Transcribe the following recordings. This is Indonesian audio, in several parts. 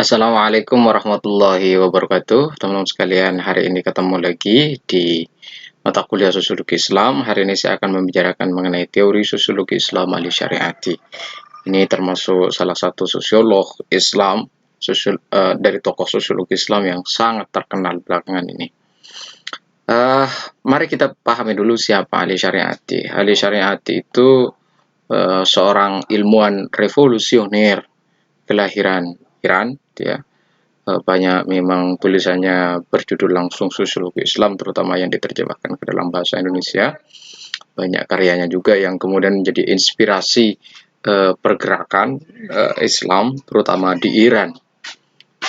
Assalamualaikum warahmatullahi wabarakatuh. Teman-teman sekalian, hari ini ketemu lagi di mata kuliah Sosiologi Islam. Hari ini saya akan membicarakan mengenai teori Sosiologi Islam Al-Syariati. Ini termasuk salah satu sosiolog Islam dari tokoh sosiologi Islam yang sangat terkenal belakangan ini. Uh, Mari kita pahami dulu siapa Ali Syariati. Ali Syariati itu seorang ilmuwan revolusioner kelahiran Iran, ya. Banyak memang tulisannya berjudul langsung Sosiologi Islam, terutama yang diterjemahkan ke dalam bahasa Indonesia. Banyak karyanya juga yang kemudian menjadi inspirasi pergerakan Islam, terutama di Iran.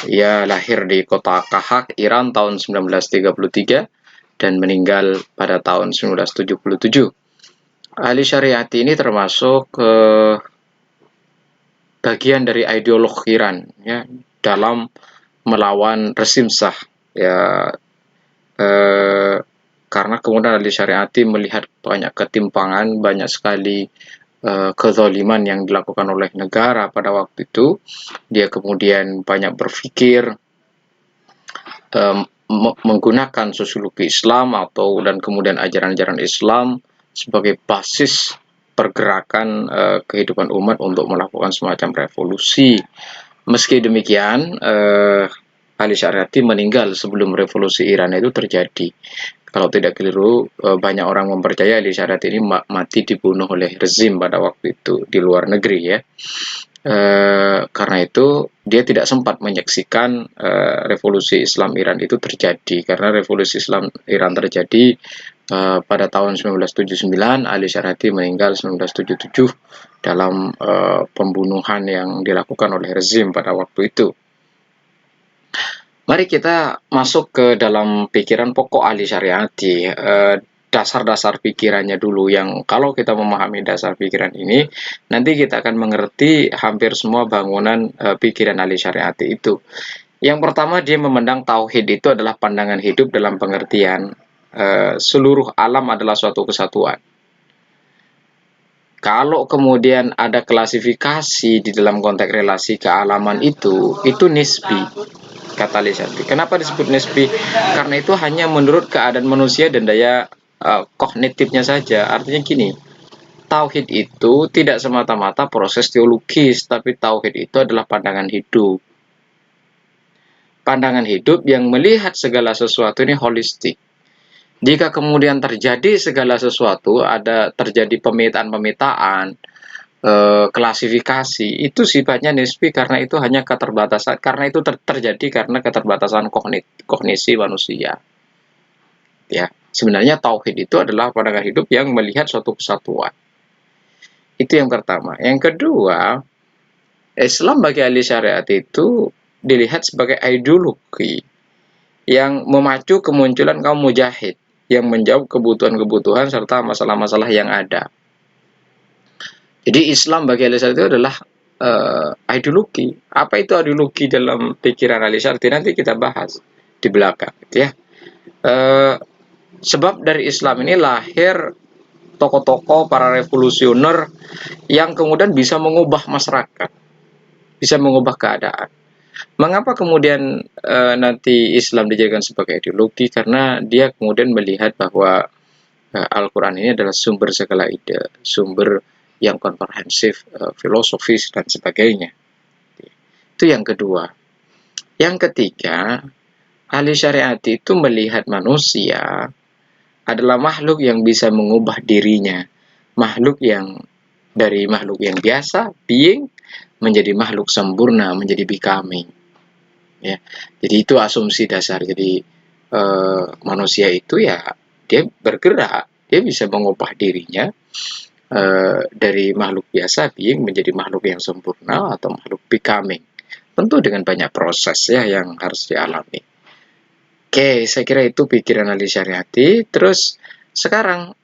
Ia lahir di kota Kahak, Iran tahun 1933 dan meninggal pada tahun 1977. Ali Syariati ini termasuk bagian dari ideolog Iran, ya, dalam melawan rezim Shah, ya, karena kemudian Ali Syariati melihat banyak ketimpangan, banyak sekali kezaliman yang dilakukan oleh negara pada waktu itu. Dia kemudian banyak berpikir menggunakan sosiologi Islam dan kemudian ajaran-ajaran Islam sebagai basis pergerakan kehidupan umat untuk melakukan semacam revolusi. Meski demikian, Ali Syariati meninggal sebelum revolusi Iran itu terjadi. Kalau tidak keliru, banyak orang mempercayai Ali Syariati ini mati dibunuh oleh rezim pada waktu itu di luar negeri, ya. Karena itu dia tidak sempat menyaksikan revolusi Islam Iran itu terjadi. Karena revolusi Islam Iran terjadi pada tahun 1979, Ali Syariati meninggal 1977 dalam pembunuhan yang dilakukan oleh rezim pada waktu itu. Mari kita masuk ke dalam pikiran pokok Ali Syariati. Dasar-dasar pikirannya dulu, yang kalau kita memahami dasar pikiran ini, nanti kita akan mengerti hampir semua bangunan pikiran Ali Syariati itu. Yang pertama, dia memandang tauhid itu adalah pandangan hidup dalam pengertian seluruh alam adalah suatu kesatuan. Kalau kemudian ada klasifikasi di dalam konteks relasi kealaman itu nisbi, kata Lisati. Kenapa disebut nisbi? Karena itu hanya menurut keadaan manusia dan daya kognitifnya saja. Artinya gini, tauhid itu tidak semata-mata proses teologis, tapi tauhid itu adalah pandangan hidup. Pandangan hidup yang melihat segala sesuatu ini holistik. Jika kemudian terjadi segala sesuatu, terjadi pemetaan, klasifikasi, itu sifatnya nisbi karena itu hanya keterbatasan, karena itu terjadi karena keterbatasan kognisi manusia. Ya, sebenarnya tauhid itu adalah pandangan hidup yang melihat suatu kesatuan. Itu yang pertama. Yang kedua, Islam bagi ahli syariat itu dilihat sebagai ideologi yang memacu kemunculan kaum mujahid yang menjawab kebutuhan-kebutuhan serta masalah-masalah yang ada. Jadi Islam bagi ahli syariat itu adalah ideologi. Apa itu ideologi dalam pikiran ahli syariat? Nanti kita bahas di belakang, ya. Sebab dari Islam ini lahir tokoh-tokoh para revolusioner yang kemudian bisa mengubah masyarakat, bisa mengubah keadaan. Mengapa kemudian nanti Islam dijadikan sebagai ideologi? Karena dia kemudian melihat bahwa Al-Quran ini adalah sumber segala ide, sumber yang komprehensif, filosofis, dan sebagainya. Itu yang kedua. Yang ketiga, ahli syariat itu melihat manusia adalah makhluk yang bisa mengubah dirinya. Makhluk yang dari makhluk yang biasa, being, menjadi makhluk sempurna, menjadi becoming. Ya. Jadi itu asumsi dasar. Jadi manusia itu ya dia bergerak, dia bisa mengubah dirinya dari makhluk biasa being menjadi makhluk yang sempurna atau makhluk becoming. Tentu dengan banyak proses ya yang harus dialami. Oke, saya kira itu pikiran ahli syariati. Terus sekarang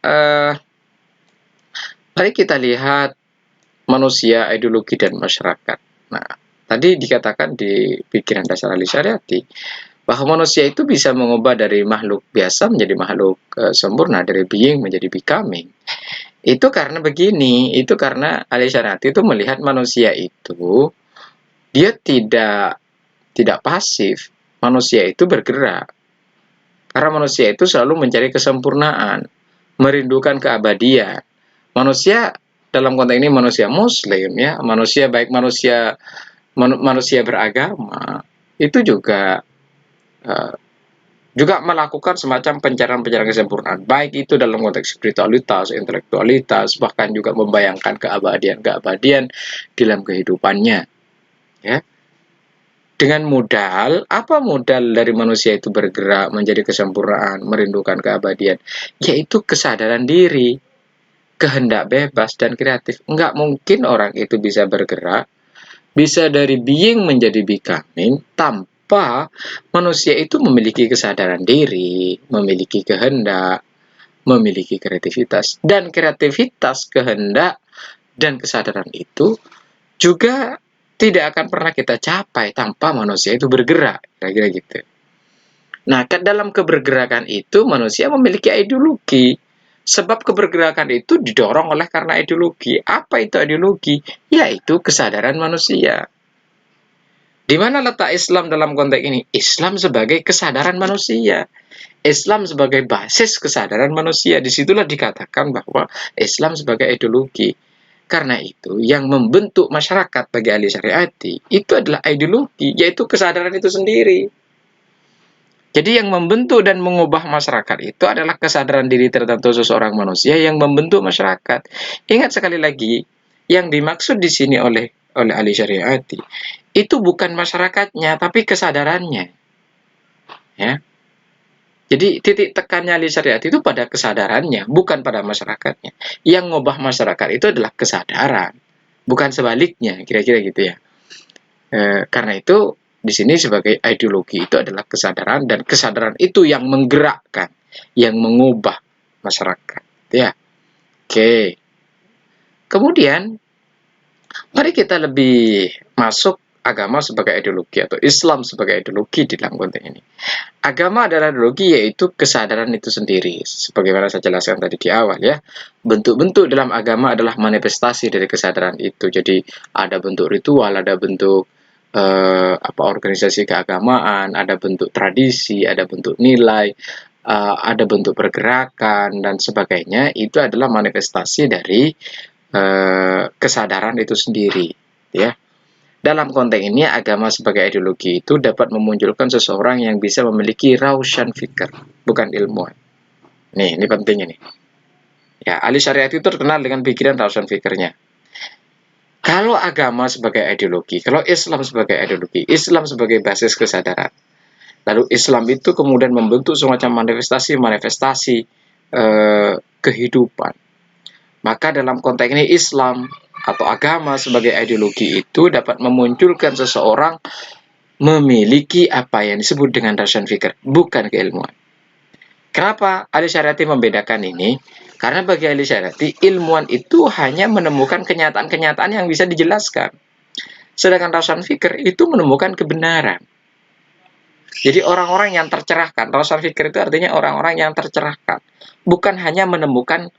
mari kita lihat manusia, ideologi, dan masyarakat. Nah, tadi dikatakan di pikiran dasar ahli syariati bahwa manusia itu bisa mengubah dari makhluk biasa menjadi makhluk sempurna, dari being menjadi becoming. Itu karena begini, itu karena ahli syariati itu melihat manusia itu dia tidak tidak pasif. Manusia itu bergerak. Karena manusia itu selalu mencari kesempurnaan, merindukan keabadian. Manusia dalam konteks ini manusia muslim ya, manusia baik manusia beragama itu uh, juga melakukan semacam pencarian-pencarian kesempurnaan, baik itu dalam konteks spiritualitas, intelektualitas, bahkan juga membayangkan keabadian dalam kehidupannya. Ya, dengan modal, apa modal dari manusia itu bergerak menjadi kesempurnaan, merindukan keabadian? Yaitu kesadaran diri, kehendak bebas dan kreatif. Enggak mungkin orang itu bisa bergerak, bisa dari being menjadi becoming tanpa manusia itu memiliki kesadaran diri, memiliki kehendak, memiliki kreativitas. Dan kreativitas, kehendak, dan kesadaran itu juga tidak akan pernah kita capai tanpa manusia itu bergerak, kira-kira gitu. Nah, dalam kebergerakan itu manusia memiliki ideologi. Sebab kebergerakan itu didorong oleh karena ideologi. Apa itu ideologi? Yaitu kesadaran manusia. Di mana letak Islam dalam konteks ini? Islam sebagai kesadaran manusia. Islam sebagai basis kesadaran manusia. Disitulah dikatakan bahwa Islam sebagai ideologi. Karena itu, yang membentuk masyarakat bagi ahli syariati, itu adalah ideologi, yaitu kesadaran itu sendiri. Jadi yang membentuk dan mengubah masyarakat itu adalah kesadaran diri tertentu seseorang manusia yang membentuk masyarakat. Ingat sekali lagi, yang dimaksud di sini oleh ahli syariati, itu bukan masyarakatnya, tapi kesadarannya. Ya. Jadi titik tekannya ahli syariat itu pada kesadarannya, bukan pada masyarakatnya. Yang ngubah masyarakat itu adalah kesadaran, bukan sebaliknya, kira-kira gitu ya. Karena itu di sini sebagai ideologi itu adalah kesadaran, dan kesadaran itu yang menggerakkan, yang mengubah masyarakat. Ya, oke. Kemudian mari kita lebih masuk agama sebagai ideologi atau Islam sebagai ideologi di dalam konteks ini. Agama adalah ideologi, yaitu kesadaran itu sendiri. Sebagaimana saya jelaskan tadi di awal ya. Bentuk-bentuk dalam agama adalah manifestasi dari kesadaran itu. Jadi ada bentuk ritual, ada bentuk organisasi keagamaan, ada bentuk tradisi, ada bentuk nilai, ada bentuk pergerakan dan sebagainya. Itu adalah manifestasi dari kesadaran itu sendiri, ya. Dalam konteks ini, agama sebagai ideologi itu dapat memunculkan seseorang yang bisa memiliki raushan fikir, bukan ilmuwan. Ini penting ini. Ya, ahli syariat itu terkenal dengan pikiran raushan fikirnya. Kalau agama sebagai ideologi, kalau Islam sebagai ideologi, Islam sebagai basis kesadaran, lalu Islam itu kemudian membentuk semacam manifestasi kehidupan. Maka dalam konteks ini Islam atau agama sebagai ideologi itu dapat memunculkan seseorang memiliki apa yang disebut dengan raushan fikir, bukan keilmuan. Kenapa ahli syariati membedakan ini? Karena bagi ahli syariati, ilmuwan itu hanya menemukan kenyataan-kenyataan yang bisa dijelaskan. Sedangkan raushan fikir itu menemukan kebenaran. Jadi orang-orang yang tercerahkan, raushan fikir itu artinya orang-orang yang tercerahkan. Bukan hanya menemukan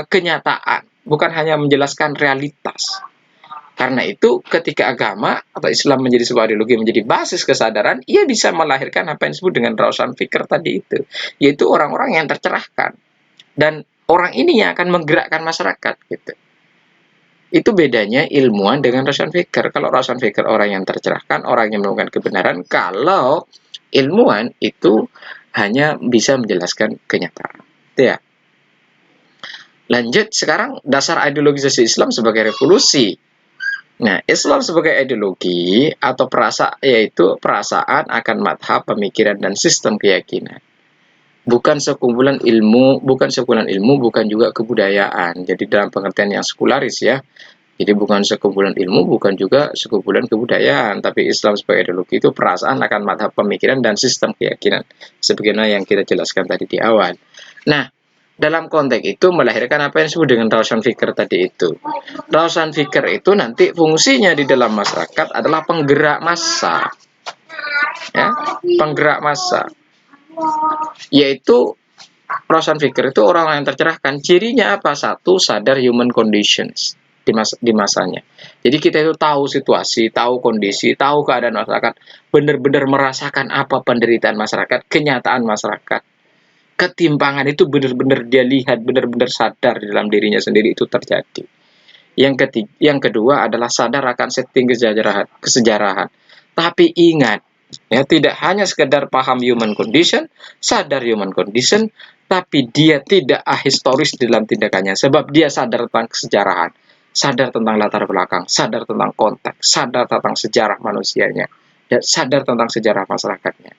kenyataan, bukan hanya menjelaskan realitas. Karena itu ketika agama atau Islam menjadi sebuah ideologi, menjadi basis kesadaran, ia bisa melahirkan apa yang disebut dengan raushan fikir tadi itu, yaitu orang-orang yang tercerahkan. Dan orang ini yang akan menggerakkan masyarakat gitu. Itu bedanya ilmuwan dengan raushan fikir. Kalau raushan fikir orang yang tercerahkan, orang yang menemukan kebenaran. Kalau ilmuwan itu hanya bisa menjelaskan kenyataan. Ya. Lanjut, sekarang dasar ideologisasi Islam sebagai revolusi. Nah, Islam sebagai ideologi atau yaitu perasaan akan madhab, pemikiran, dan sistem keyakinan. Bukan sekumpulan ilmu, bukan juga kebudayaan. Jadi dalam pengertian yang sekularis ya. Jadi bukan sekumpulan ilmu, bukan juga sekumpulan kebudayaan. Tapi Islam sebagai ideologi itu perasaan akan madhab, pemikiran, dan sistem keyakinan. Sebagaimana yang kita jelaskan tadi di awal. Nah, dalam konteks itu melahirkan apa yang disebut dengan raushan fikir tadi itu. Raushan fikir itu nanti fungsinya di dalam masyarakat adalah penggerak massa. Ya, penggerak massa. Yaitu raushan fikir itu orang yang tercerahkan. Cirinya apa? Satu, sadar human conditions. di masanya. Jadi kita itu tahu situasi, tahu kondisi, tahu keadaan masyarakat, benar-benar merasakan apa penderitaan masyarakat, kenyataan masyarakat. Ketimpangan itu benar-benar dia lihat, benar-benar sadar di dalam dirinya sendiri itu terjadi. Yang kedua adalah sadar akan setting kesejarahan. Tapi ingat, ya, tidak hanya sekedar paham human condition, sadar human condition, tapi dia tidak ahistoris dalam tindakannya, sebab dia sadar tentang kesejarahan, sadar tentang latar belakang, sadar tentang konteks, sadar tentang sejarah manusianya, dan sadar tentang sejarah masyarakatnya.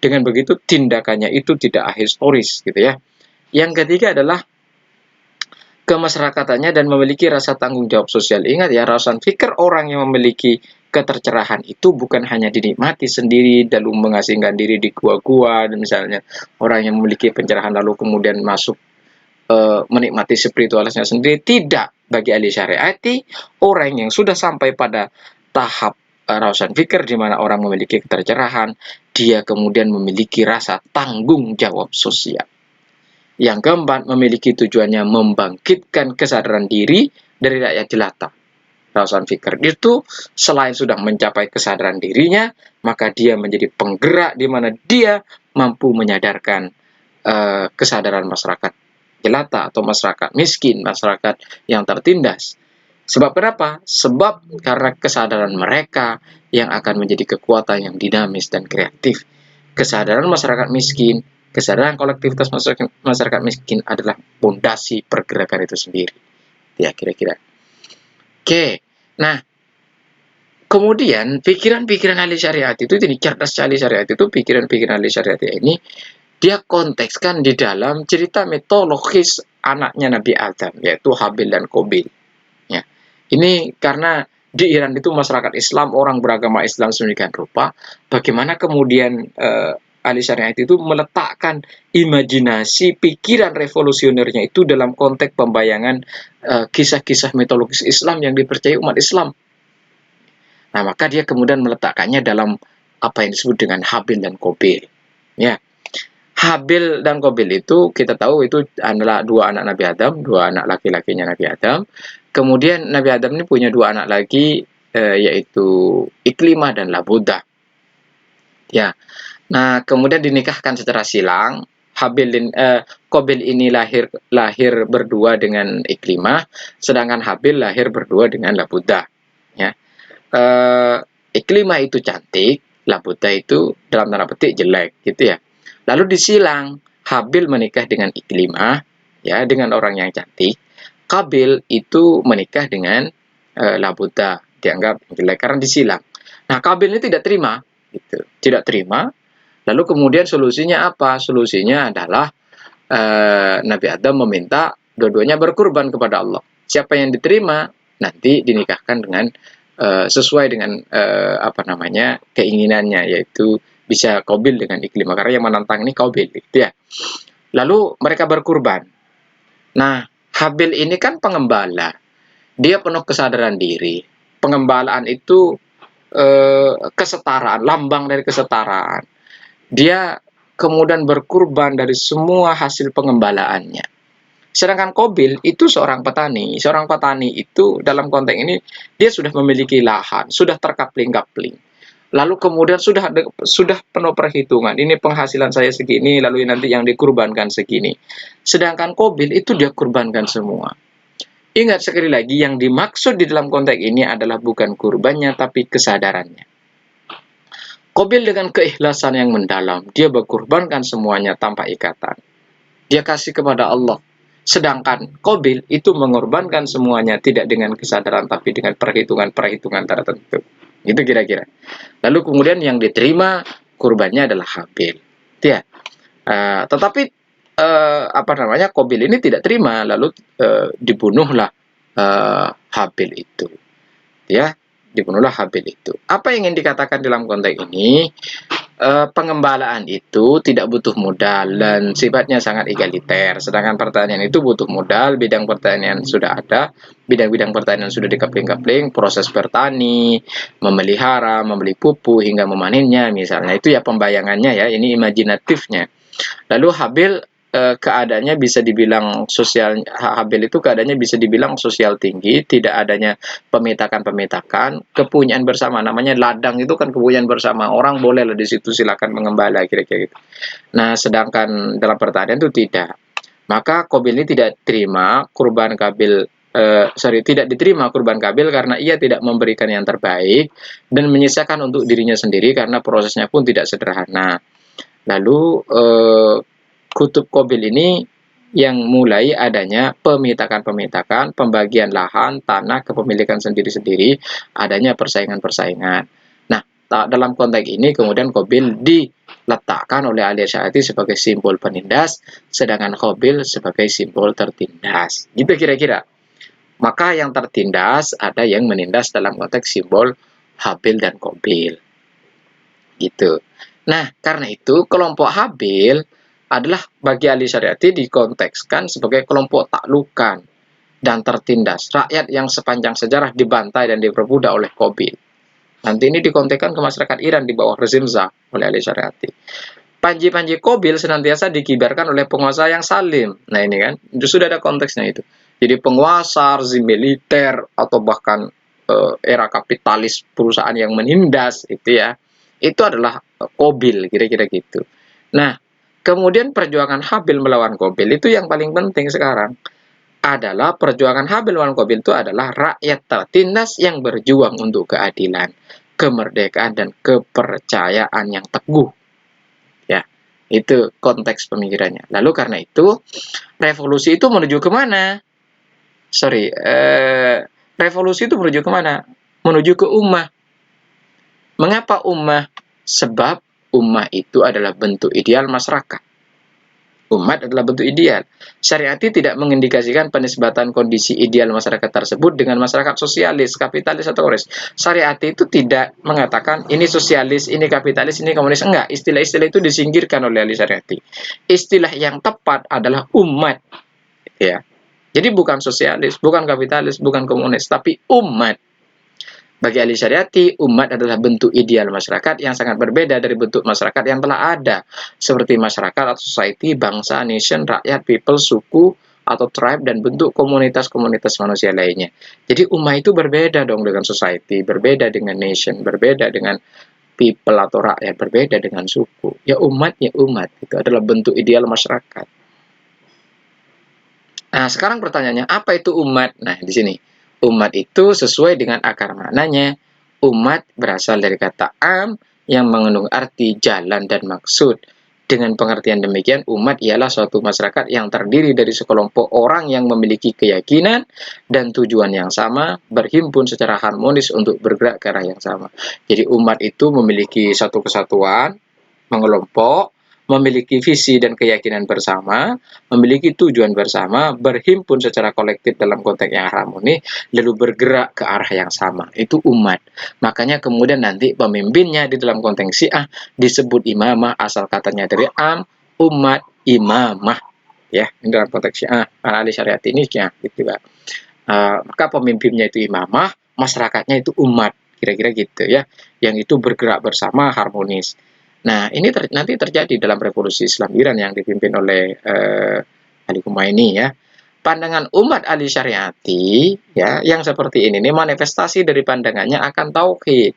Dengan begitu tindakannya itu tidak ahistoris, gitu ya. Yang ketiga adalah kemasyarakatannya dan memiliki rasa tanggung jawab sosial. Ingat ya, Rawson Fikr orang yang memiliki ketercerahan itu bukan hanya dinikmati sendiri lalu mengasingkan diri di gua-gua, dan misalnya orang yang memiliki pencerahan lalu kemudian masuk menikmati spiritualitasnya sendiri. Tidak. Bagi ahli syariati, orang yang sudah sampai pada tahap Rawson Fikr di mana orang memiliki ketercerahan, dia kemudian memiliki rasa tanggung jawab sosial. Yang keempat, memiliki tujuannya membangkitkan kesadaran diri dari rakyat jelata. Rawson Fikr itu selain sudah mencapai kesadaran dirinya, maka dia menjadi penggerak di mana dia mampu menyadarkan kesadaran masyarakat jelata atau masyarakat miskin, masyarakat yang tertindas. Sebab kenapa? Sebab karena kesadaran mereka yang akan menjadi kekuatan yang dinamis dan kreatif. Kesadaran masyarakat miskin, kesadaran kolektivitas masyarakat miskin adalah fondasi pergerakan itu sendiri. Ya, kira-kira. Oke, nah, kemudian pikiran-pikiran ahli syariat itu, ini cerdas ahli syariat itu, pikiran-pikiran ahli syariat ini, dia kontekskan di dalam cerita mitologis anaknya Nabi Adam, yaitu Habil dan Qabil. Ya. Ini karena di Iran itu masyarakat Islam, orang beragama Islam sedemikian rupa, bagaimana kemudian ahli syariat itu meletakkan imajinasi pikiran revolusionernya itu dalam konteks pembayangan kisah-kisah mitologis Islam yang dipercayai umat Islam. Nah, maka dia kemudian meletakkannya dalam apa yang disebut dengan Habil dan Qabil. Ya. Habil dan Qabil itu kita tahu itu adalah dua anak Nabi Adam, dua anak laki-lakinya Nabi Adam. Kemudian Nabi Adam ini punya dua anak lagi, yaitu Iklimah dan Labudah. Ya, nah kemudian dinikahkan secara silang. Qabil ini lahir berdua dengan Iklimah, sedangkan Habil lahir berdua dengan Labudah. Ya, Iklimah itu cantik, Labudah itu dalam tanda petik jelek, gitu ya. Lalu disilang, Habil menikah dengan Iklimah, ya, dengan orang yang cantik. Qabil itu menikah dengan Labudah, dianggap jelek karena disilang. Nah, Qabil ini tidak terima, gitu. Tidak terima. Lalu kemudian solusinya apa? Solusinya adalah Nabi Adam meminta dua-duanya berkurban kepada Allah. Siapa yang diterima nanti dinikahkan dengan sesuai dengan keinginannya, yaitu bisa Qabil dengan Iklimah, karena yang menantang ini Qabil, gitu ya. Lalu mereka berkurban. Nah, Habil ini kan pengembala, dia penuh kesadaran diri. Pengembalaan itu kesetaraan, lambang dari kesetaraan. Dia kemudian berkurban dari semua hasil pengembalaannya. Sedangkan Qabil itu seorang petani. Seorang petani itu dalam konteks ini dia sudah memiliki lahan, sudah terkapling-kapling. Lalu kemudian sudah penuh perhitungan. Ini penghasilan saya segini, lalu nanti yang dikurbankan segini. Sedangkan Qabil itu dia kurbankan semua. Ingat sekali lagi, yang dimaksud di dalam konteks ini adalah bukan kurbannya, tapi kesadarannya. Qabil dengan keikhlasan yang mendalam, dia berkurbankan semuanya tanpa ikatan. Dia kasih kepada Allah. Sedangkan Qabil itu mengorbankan semuanya tidak dengan kesadaran, tapi dengan perhitungan-perhitungan tertentu. Itu kira-kira. Lalu kemudian yang diterima kurbannya adalah Habil. Ya. Tetapi Qabil ini tidak terima, lalu dibunuhlah Habil itu. Ya, dibunuhlah Habil itu. Apa yang ingin dikatakan dalam konteks ini? Pengembalaan itu tidak butuh modal dan sifatnya sangat egaliter. Sedangkan pertanian itu butuh modal, bidang pertanian sudah ada, bidang-bidang pertanian sudah dikapling-kapling, proses bertani, memelihara, membeli pupuk hingga memanennya misalnya. Itu ya pembayangannya ya, ini imajinatifnya. Lalu Habil keadaannya bisa dibilang sosial. Habil itu keadaannya bisa dibilang sosial tinggi, tidak adanya pemetakan, kepunyaan bersama, namanya ladang itu kan kepunyaan bersama, orang boleh lah di situ silakan mengembala kira-kira gitu. Nah, sedangkan dalam pertanian itu tidak. Maka Qabil ini tidak terima kurban Kabil tidak diterima kurban Kabil karena ia tidak memberikan yang terbaik dan menyisakan untuk dirinya sendiri karena prosesnya pun tidak sederhana. Lalu kutub Qabil ini yang mulai adanya pemetakan, pembagian lahan, tanah, kepemilikan sendiri-sendiri, adanya persaingan-persaingan. Nah, dalam konteks ini kemudian Qabil diletakkan oleh Ali Asy'ari sebagai simbol penindas, sedangkan Qabil sebagai simbol tertindas. Gitu kira-kira. Maka yang tertindas ada yang menindas dalam konteks simbol Habil dan Qabil. Gitu. Nah, karena itu kelompok Habil adalah bagi Ali Syariati dikontekskan sebagai kelompok taklukan dan tertindas, rakyat yang sepanjang sejarah dibantai dan diperbudak oleh Qabil. Nanti ini dikontekskan ke masyarakat Iran di bawah rezim Shah oleh Ali Syariati. Panji-panji Qabil senantiasa dikibarkan oleh penguasa yang salim. Nah ini kan, sudah ada konteksnya itu. Jadi penguasa, rezim militer, atau bahkan era kapitalis perusahaan yang menindas, itu ya, itu adalah Qabil, kira-kira gitu. Nah, kemudian perjuangan Habil melawan Qabil itu yang paling penting sekarang adalah perjuangan Habil melawan Qabil itu adalah rakyat tertindas yang berjuang untuk keadilan, kemerdekaan, dan kepercayaan yang teguh. Ya, itu konteks pemikirannya. Lalu karena itu, revolusi itu menuju kemana? Revolusi itu menuju kemana? Menuju ke ummah. Mengapa ummah? Sebab ummah itu adalah bentuk ideal masyarakat. Umat adalah bentuk ideal. Syariati tidak mengindikasikan penisbatan kondisi ideal masyarakat tersebut dengan masyarakat sosialis, kapitalis, atau komunis. Syariati itu tidak mengatakan ini sosialis, ini kapitalis, ini komunis. Enggak, istilah-istilah itu disingkirkan oleh ahli syariati. Istilah yang tepat adalah umat. Ya. Jadi bukan sosialis, bukan kapitalis, bukan komunis, tapi umat. Bagi ahli syariati, umat adalah bentuk ideal masyarakat yang sangat berbeda dari bentuk masyarakat yang telah ada, seperti masyarakat atau society, bangsa, nation, rakyat, people, suku, atau tribe, dan bentuk komunitas-komunitas manusia lainnya. Jadi umat itu berbeda dong dengan society, berbeda dengan nation, berbeda dengan people atau rakyat, berbeda dengan suku. Ya umat, itu adalah bentuk ideal masyarakat. Nah, sekarang pertanyaannya, apa itu umat? Nah, di sini. Umat itu sesuai dengan akar maknanya. Umat berasal dari kata am yang mengandung arti jalan dan maksud. Dengan pengertian demikian, umat ialah suatu masyarakat yang terdiri dari sekelompok orang yang memiliki keyakinan dan tujuan yang sama, berhimpun secara harmonis untuk bergerak ke arah yang sama. Jadi umat itu memiliki satu kesatuan, mengelompok, memiliki visi dan keyakinan bersama, memiliki tujuan bersama, berhimpun secara kolektif dalam konteks yang harmoni, lalu bergerak ke arah yang sama. Itu umat. Makanya kemudian nanti pemimpinnya di dalam konteks Syiah disebut imamah, asal katanya dari am, umat, imamah. Ya, ini dalam konteks Syiah. Ahli syariat ini ya, gitu Pak. Maka pemimpinnya itu imamah, masyarakatnya itu umat. Kira-kira gitu ya. Yang itu bergerak bersama, harmonis. Nah, ini nanti terjadi dalam revolusi Islam Iran yang dipimpin oleh Ali Khomeini ya. Pandangan umat Ali Syariati ya, yang seperti ini manifestasi dari pandangannya akan tauhid,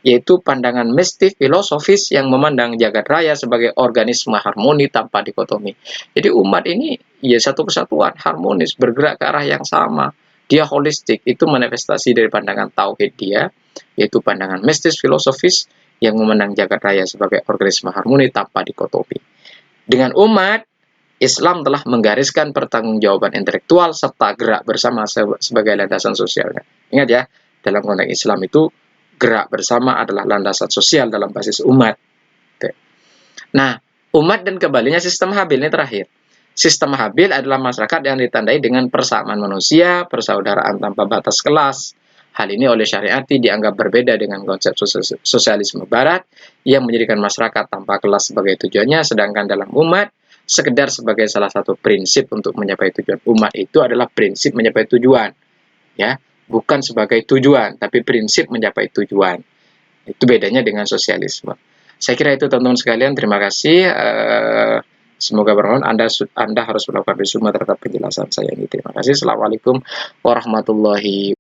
yaitu pandangan mistik filosofis yang memandang jagat raya sebagai organisme harmoni tanpa dikotomi. Jadi umat ini ya satu kesatuan, harmonis, bergerak ke arah yang sama. Dia holistik, itu manifestasi dari pandangan tauhid dia, yaitu pandangan mistis filosofis yang memandang jagat raya sebagai organisme harmoni tanpa dikotomi. Dengan umat, Islam telah menggariskan pertanggungjawaban intelektual serta gerak bersama sebagai landasan sosialnya. Ingat ya, dalam konteks Islam itu gerak bersama adalah landasan sosial dalam basis umat. Nah, umat dan kembalinya sistem Habil ini terakhir. Sistem Habil adalah masyarakat yang ditandai dengan persamaan manusia, persaudaraan tanpa batas kelas. Hal ini oleh Syariati dianggap berbeda dengan konsep sosialisme barat yang menjadikan masyarakat tanpa kelas sebagai tujuannya, sedangkan dalam umat, sekedar sebagai salah satu prinsip untuk mencapai tujuan. Umat itu adalah prinsip mencapai tujuan. Ya, bukan sebagai tujuan, tapi prinsip mencapai tujuan. Itu bedanya dengan sosialisme. Saya kira itu teman-teman sekalian, terima kasih. Semoga bermanfaat. Anda harus melakukan resume terhadap penjelasan saya ini. Terima kasih. Assalamualaikum warahmatullahi